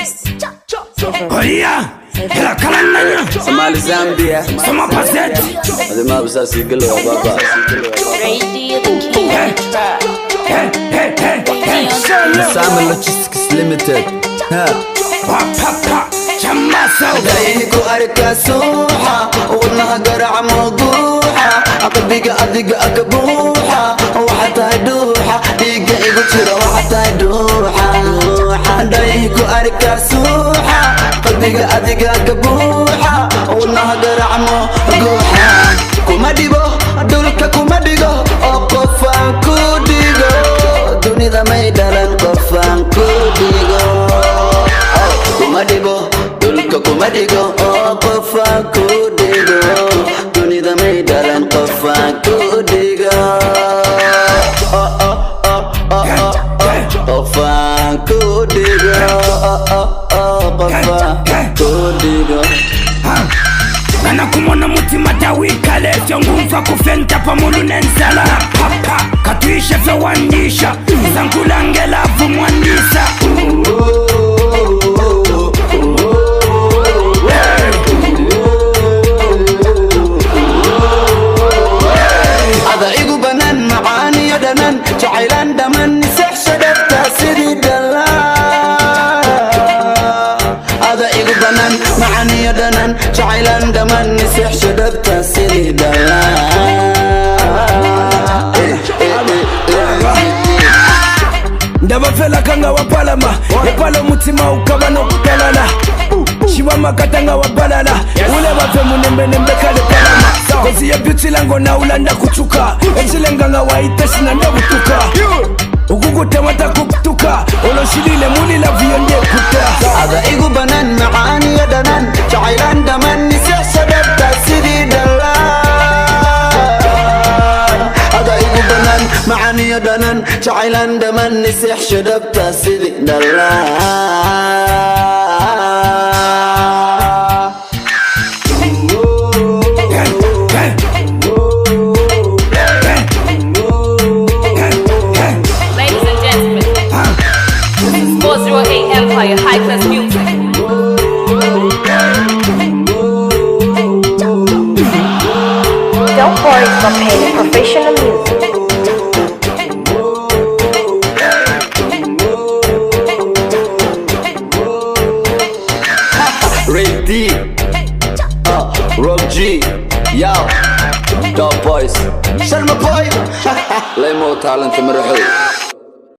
Oh yeah, la Kalananya, Somali Zambia, Soma Pazet, the Mabsa Sigalo, Baba. Radio the King. Simon Logistics Limited. Papa, Chamasa, دايكو أركا سوحة والله قرع موضوحة أقبيك أدق أكبوحة وحتى دوحة ديقا يقتر وحتى دوحة دايكو أركا سوحة أقبيك أدق أكبوحة والله قرع موضوحة كما ديبو دولك كما ديبو أقفان كوديغو دوني ذا ميدالان قفان كوديغو كما ديبو Kumadigo, oh, Kofa Kudigo, Tuni the Maidalan Kofa Kudigo, Kofa Kudigo, Kofa Kudigo. Nana kumona mutima tawikale Fyongumfa kufenta pamulu nensala Papa, katuisha zawandisha Zankulangela vumwandisa جعلان دمن نسح شدفتا سيدي دلا هذا إقبنان معني يدنان جعلان دمن نسح شدفتا سيدي دلا Ndaba fela kanga wapalama Yapala mutima ukabano kukalala Shibama katanga wabalala Ule wafe munembe nembe kale palama Kozi ya beauty lango na ulanda kuchuka Echilenga nga waiteshi na ndabutuka Ukukuta wata kuptuka Olo shilile muli la vionde kuta Ada igu banan maani yadanan Jailan daman nisih sadabta sidi dalan Ada igu banan maani yadanan Jailan daman nisih sadabta sidi dalan Empire, high class music. Don't worry for paying professional music. Ray D, Rob G, yo, Dog Boys, Sharma Boy, Lemo Talent Marahu.